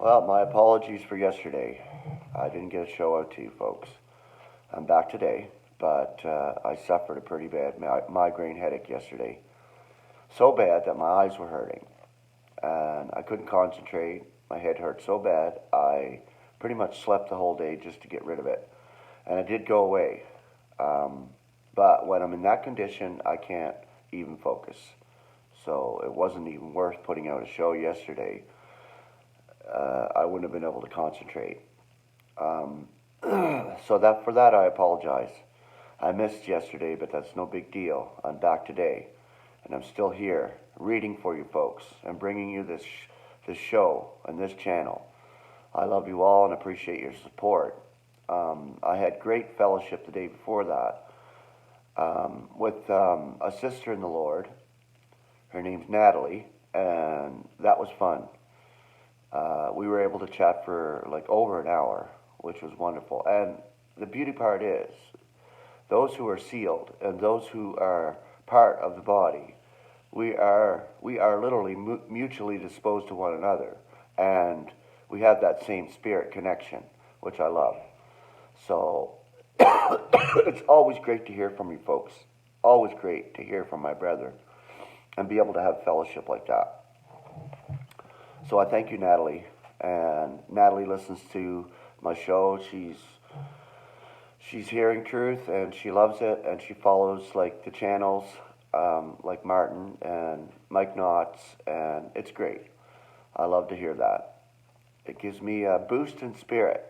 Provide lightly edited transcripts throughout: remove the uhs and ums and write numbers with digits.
Well, my apologies for yesterday. I didn't get a show out to you folks. I'm back today, but I suffered a pretty bad migraine headache yesterday. So bad that my eyes were hurting, and I couldn't concentrate. My head hurt so bad, I pretty much slept the whole day just to get rid of it. And it did go away. But when I'm in that condition, I can't even focus. So it wasn't even worth putting out a show yesterday. I wouldn't have been able to concentrate. Um, for that I apologize. I missed yesterday, but that's no big deal. I'm back today, and I'm still here reading for you folks and bringing you this show and this channel. I love you all and appreciate your support. I had great fellowship the day before that with a sister in the Lord. Her name's Natalie, and that was fun. We were able to chat for like over an hour, which was wonderful. And the beauty part is, those who are sealed and those who are part of the body, we are literally mutually disposed to one another, and we have that same spirit connection, which I love. So it's always great to hear from you folks. Always great to hear from my brethren and be able to have fellowship like that. So I thank you, Natalie. And Natalie listens to my show. She's hearing truth, and she loves it, and she follows like the channels, like Martin and Mike Knotts, and it's great. I love to hear that. It gives me a boost in spirit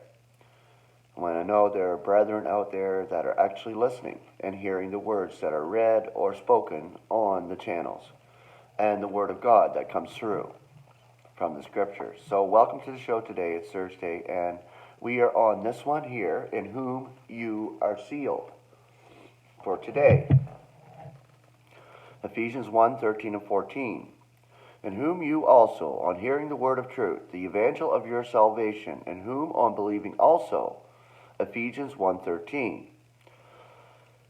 when I know there are brethren out there that are actually listening and hearing the words that are read or spoken on the channels, and the Word of God that comes through from the Scriptures. So welcome to the show today. It's Thursday, and we are on this one here, in whom you are sealed, for today. Ephesians 1:13 and 14. In whom you also, on hearing the word of truth, the evangel of your salvation, in whom on believing also. Ephesians 1:13.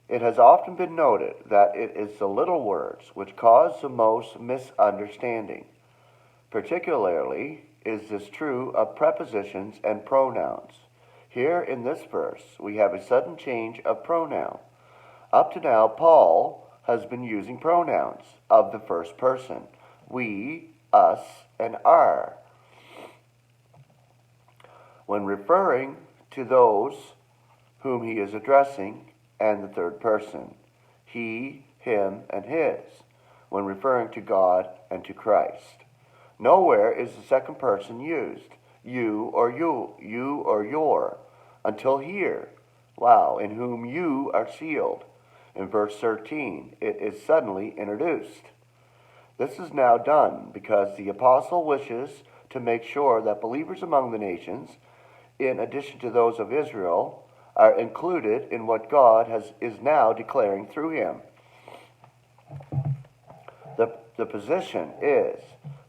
It has often been noted that it is the little words which cause the most misunderstanding. Particularly is this true of prepositions and pronouns. Here in this verse, we have a sudden change of pronoun. Up to now, Paul has been using pronouns of the first person: we, us, and our, when referring to those whom he is addressing, and the third person: he, him, and his, when referring to God and to Christ. Nowhere is the second person used, you or your, until here. Wow, in whom you are sealed. In verse 13, it is suddenly introduced. This is now done because the apostle wishes to make sure that believers among the nations, in addition to those of Israel, are included in what God is now declaring through him. The position is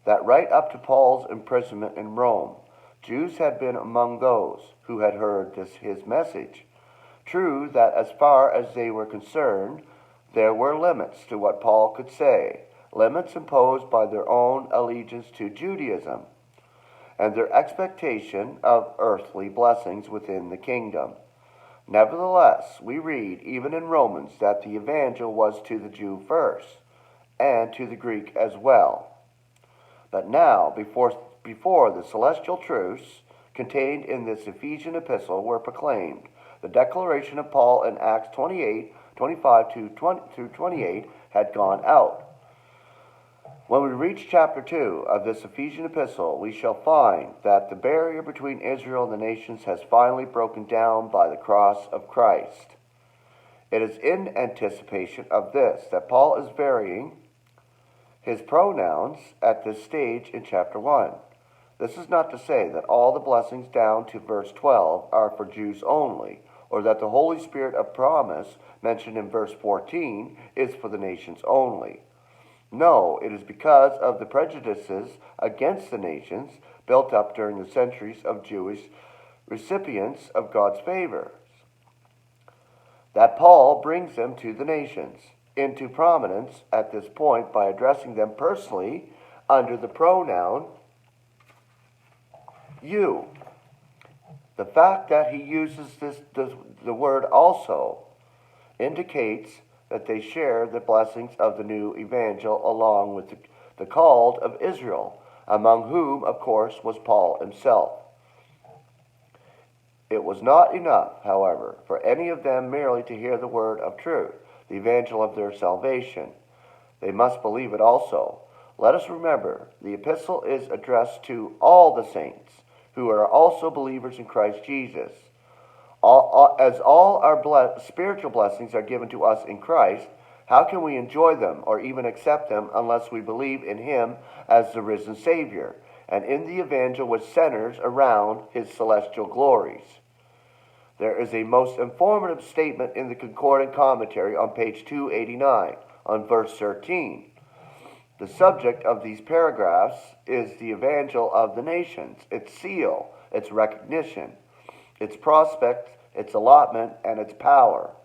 that right up to Paul's imprisonment in Rome, Jews had been among those who had heard his message. True that as far as they were concerned, there were limits to what Paul could say, limits imposed by their own allegiance to Judaism and their expectation of earthly blessings within the kingdom. Nevertheless, we read even in Romans that the evangel was to the Jew first, and to the Greek as well. But now, before the celestial truths contained in this Ephesian epistle were proclaimed, the declaration of Paul in Acts 28:25 through 28 had gone out. When we reach chapter 2 of this Ephesian epistle, we shall find that the barrier between Israel and the nations has finally broken down by the cross of Christ. It is in anticipation of this that Paul is varying his pronouns at this stage in chapter 1. This is not to say that all the blessings down to verse 12 are for Jews only, or that the Holy Spirit of promise mentioned in verse 14 is for the nations only. No, it is because of the prejudices against the nations built up during the centuries of Jewish recipients of God's favors that Paul brings them to the nations into prominence at this point by addressing them personally under the pronoun you. The fact that he uses the word also indicates that they share the blessings of the new evangel along with the called of Israel, among whom, of course, was Paul himself. It was not enough, however, for any of them merely to hear the word of truth, the evangel of their salvation. They must believe it also. Let us remember, the epistle is addressed to all the saints, who are also believers in Christ Jesus. As all our spiritual blessings are given to us in Christ, how can we enjoy them or even accept them unless we believe in him as the risen Savior, and in the evangel which centers around his celestial glories? There is a most informative statement in the Concordant Commentary on page 289, on verse 13. The subject of these paragraphs is the evangel of the nations, its seal, its recognition, its prospect, its allotment, and its power.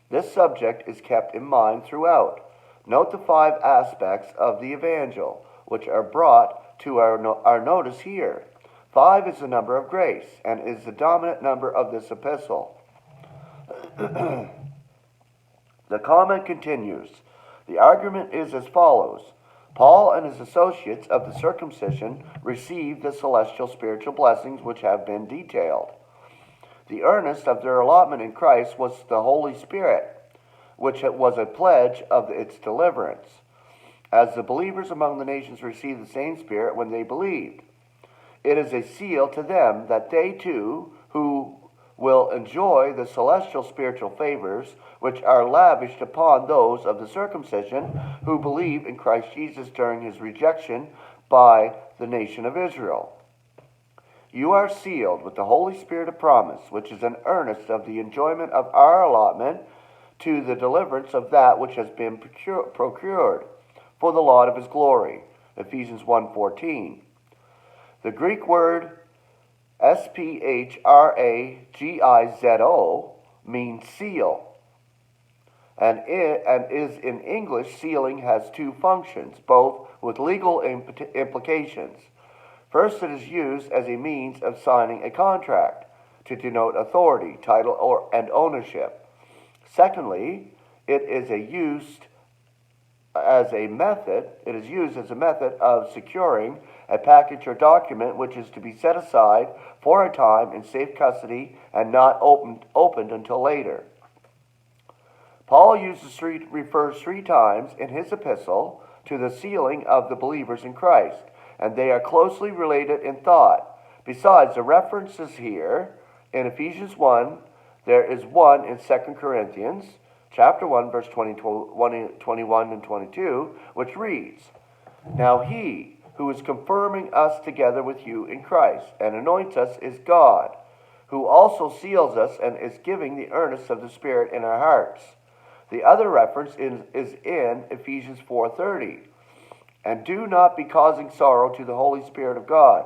This subject is kept in mind throughout. Note the 5 aspects of the evangel, which are brought to our notice here. 5 is the number of grace, and is the dominant number of this epistle. The comment continues. The argument is as follows. Paul and his associates of the circumcision received the celestial spiritual blessings which have been detailed. The earnest of their allotment in Christ was the Holy Spirit, which was a pledge of its deliverance, as the believers among the nations received the same Spirit when they believed. It is a seal to them that they too, who will enjoy the celestial spiritual favors which are lavished upon those of the circumcision who believe in Christ Jesus during his rejection by the nation of Israel. You are sealed with the Holy Spirit of promise, which is an earnest of the enjoyment of our allotment to the deliverance of that which has been procured for the lot of his glory. Ephesians 1:14. The Greek word SPHRAGIZO means seal, and is in English. Sealing has 2 functions, both with legal implications. First, it is used as a means of signing a contract to denote authority, title, and ownership. Secondly, it is used as a method of securing a package or document which is to be set aside for a time in safe custody and not opened until later. Paul refers 3 times in his epistle to the sealing of the believers in Christ, and they are closely related in thought. Besides the references here in Ephesians 1, there is one in 2 Corinthians chapter 1, verse 21 and 22, which reads, Now he who is confirming us together with you in Christ and anoints us is God, who also seals us and is giving the earnest of the Spirit in our hearts. The other reference is in Ephesians 4:30. And do not be causing sorrow to the Holy Spirit of God,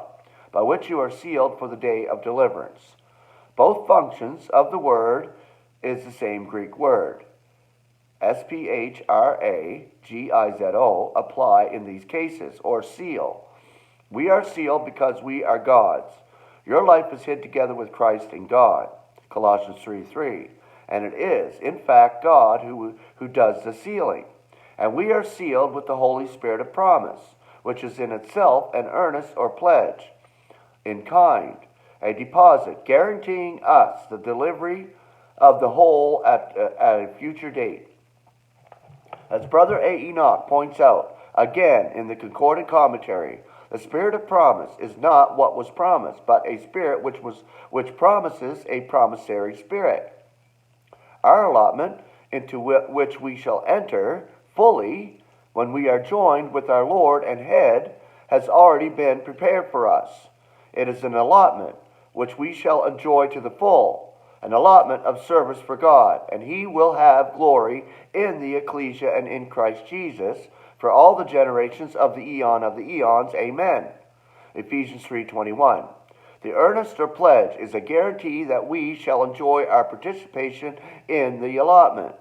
by which you are sealed for the day of deliverance. Both functions of the word is the same Greek word. SPHRAGIZO apply in these cases, or seal. We are sealed because we are God's. Your life is hid together with Christ in God. Colossians 3:3. And it is, in fact, God who does the sealing. And we are sealed with the Holy Spirit of promise, which is in itself an earnest or pledge, in kind, a deposit, guaranteeing us the delivery of the whole at a future date. As Brother A. Enoch points out, again in the Concordant Commentary, the Spirit of promise is not what was promised, but a Spirit which promises a promissory Spirit. Our allotment, into which we shall enter fully when we are joined with our Lord and Head, has already been prepared for us. It is an allotment which we shall enjoy to the full, an allotment of service for God, and he will have glory in the ecclesia and in Christ Jesus for all the generations of the eon of the eons. Amen. Ephesians 3:21. The earnest or pledge is a guarantee that we shall enjoy our participation in the allotment,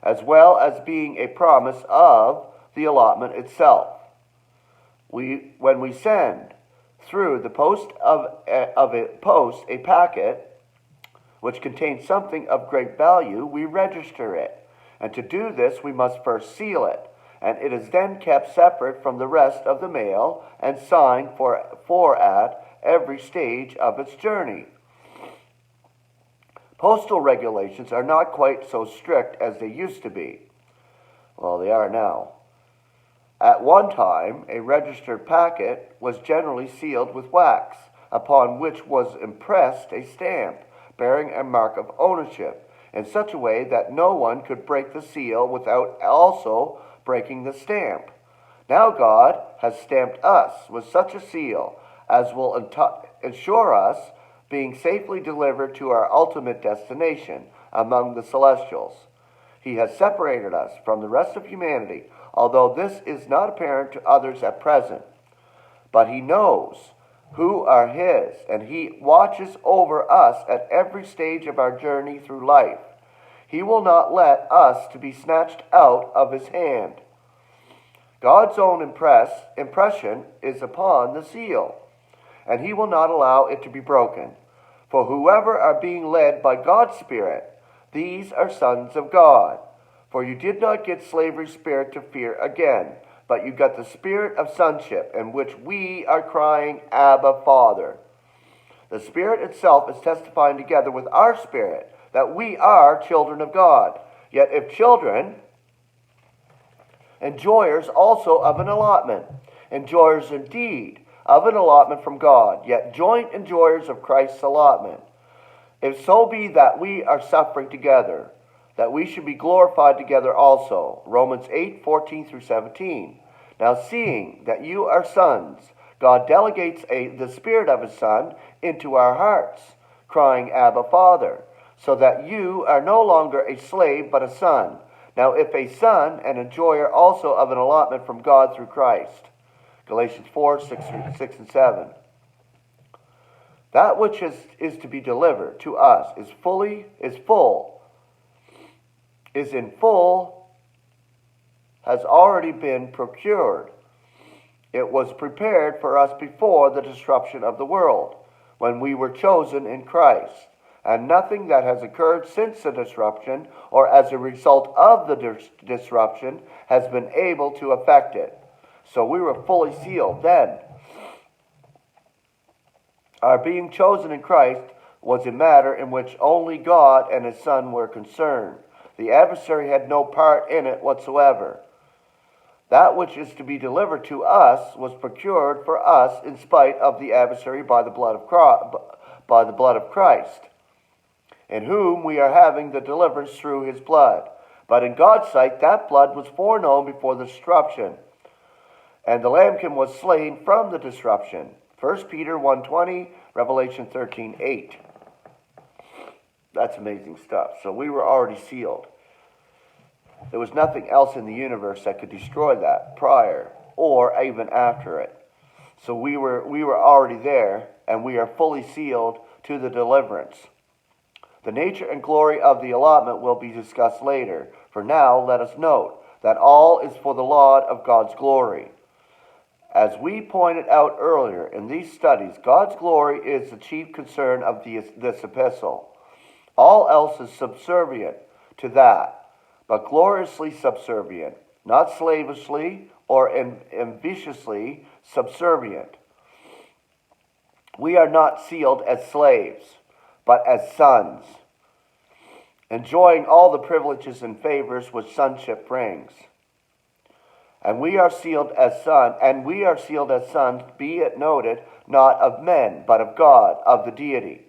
as well as being a promise of the allotment itself. When we send through the post a packet which contains something of great value, we register it. And to do this, we must first seal it, and it is then kept separate from the rest of the mail and signed for at every stage of its journey. Postal regulations are not quite so strict as they used to be. Well, they are now. At one time, a registered packet was generally sealed with wax, upon which was impressed a stamp bearing a mark of ownership, in such a way that no one could break the seal without also breaking the stamp. Now God has stamped us with such a seal as will ensure us being safely delivered to our ultimate destination among the celestials. He has separated us from the rest of humanity, although this is not apparent to others at present. But he knows who are his, and he watches over us at every stage of our journey through life. He will not let us to be snatched out of his hand. God's own impression is upon the seal, and he will not allow it to be broken. For whoever are being led by God's Spirit, these are sons of God. For you did not get slavery's spirit to fear again, but you got the spirit of sonship, in which we are crying, Abba, Father. The Spirit itself is testifying together with our spirit that we are children of God. Yet if children, enjoyers also of an allotment, enjoyers indeed of an allotment from God, yet joint enjoyers of Christ's allotment. If so be that we are suffering together, that we should be glorified together also. Romans 8:14-17. Now seeing that you are sons, God delegates the Spirit of his Son into our hearts, crying, Abba, Father, so that you are no longer a slave but a son. Now if a son, an enjoyer also of an allotment from God through Christ. Galatians 4:6-7. That which is to be delivered to us is in full, has already been procured. It was prepared for us before the disruption of the world, when we were chosen in Christ. And nothing that has occurred since the disruption, or as a result of the disruption, has been able to affect it. So we were fully sealed then. Our being chosen in Christ was a matter in which only God and his Son were concerned. The adversary had no part in it whatsoever. That which is to be delivered to us was procured for us in spite of the adversary by the blood of Christ, in whom we are having the deliverance through his blood. But in God's sight, that blood was foreknown before the disruption, and the lambkin was slain from the disruption. 1 Peter 1:20, Revelation 13:8. That's amazing stuff. So we were already sealed. There was nothing else in the universe that could destroy that prior or even after it. So we were already there, and we are fully sealed to the deliverance. The nature and glory of the allotment will be discussed later. For now, let us note that all is for the laud of God's glory. As we pointed out earlier in these studies, God's glory is the chief concern of this epistle. All else is subservient to that, but gloriously subservient, not slavishly or ambitiously subservient. We are not sealed as slaves, but as sons, enjoying all the privileges and favors which sonship brings. And we are sealed as sons, be it noted, not of men, but of God, of the deity.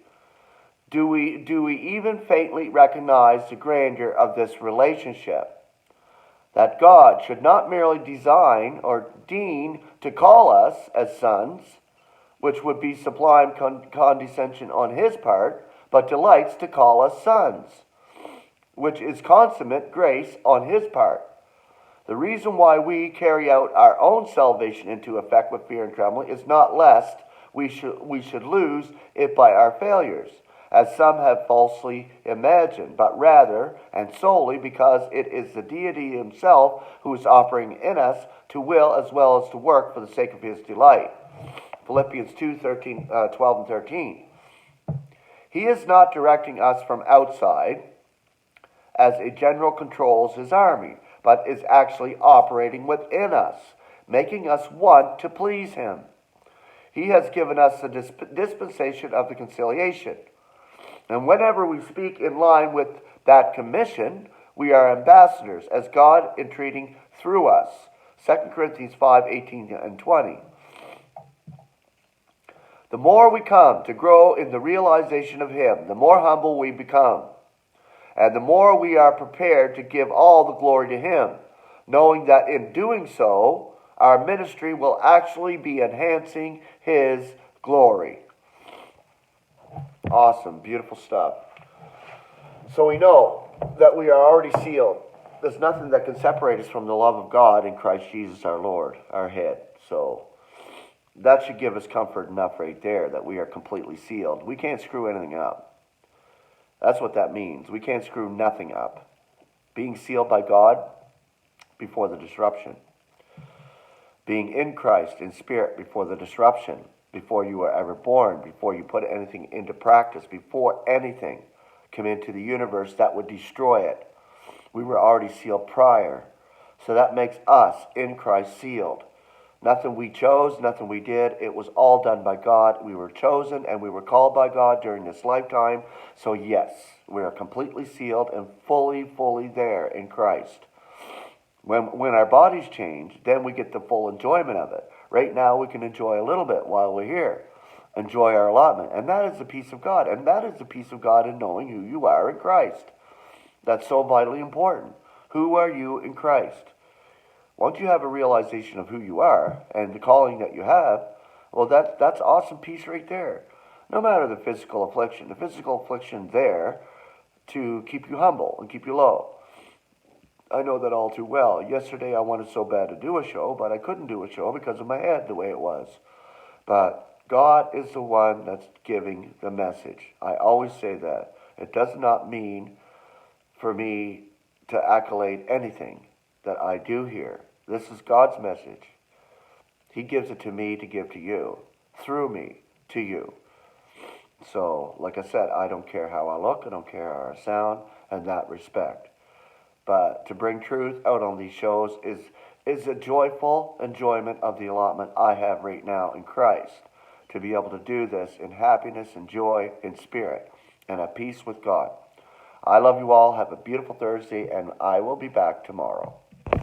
Do we even faintly recognize the grandeur of this relationship? That God should not merely design or deign to call us as sons, which would be sublime condescension on his part, but delights to call us sons, which is consummate grace on his part. The reason why we carry out our own salvation into effect with fear and trembling is not lest we should lose it by our failures, as some have falsely imagined, but rather and solely because it is the deity himself who is operating in us to will as well as to work for the sake of his delight. Philippians 12 and 13. He is not directing us from outside as a general controls his army, but is actually operating within us, making us want to please him. He has given us the dispensation of the conciliation. And whenever we speak in line with that commission, we are ambassadors, as God entreating through us. 2 Corinthians 5:18 and 20. The more we come to grow in the realization of him, the more humble we become. And the more we are prepared to give all the glory to him, knowing that in doing so, our ministry will actually be enhancing his glory. Awesome, beautiful stuff. So we know that we are already sealed. There's nothing that can separate us from the love of God in Christ Jesus our Lord, our head. So that should give us comfort enough right there that we are completely sealed. We can't screw anything up. That's what that means. We can't screw nothing up. Being sealed by God before the disruption. Being in Christ in spirit before the disruption. Before you were ever born. Before you put anything into practice. Before anything came into the universe that would destroy it. We were already sealed prior. So that makes us in Christ sealed. Nothing we chose, nothing we did. It was all done by God. We were chosen and we were called by God during this lifetime. So yes, we are completely sealed and fully there in Christ. When our bodies change, then we get the full enjoyment of it. Right now we can enjoy a little bit while we're here. Enjoy our allotment. And that is the peace of God. And that is the peace of God in knowing who you are in Christ. That's so vitally important. Who are you in Christ? Once you have a realization of who you are and the calling that you have, well, that's awesome peace right there. No matter the physical affliction. The physical affliction there to keep you humble and keep you low. I know that all too well. Yesterday I wanted so bad to do a show, but I couldn't do a show because of my head the way it was. But God is the one that's giving the message. I always say that. It does not mean for me to accolade anything that I do here. This is God's message. He gives it to me to give to you, through me to you. So, like I said, I don't care how I look, I don't care how I sound, in that respect. But to bring truth out on these shows is a joyful enjoyment of the allotment I have right now in Christ. To be able to do this in happiness and joy in spirit and at peace with God. I love you all. Have a beautiful Thursday, and I will be back tomorrow.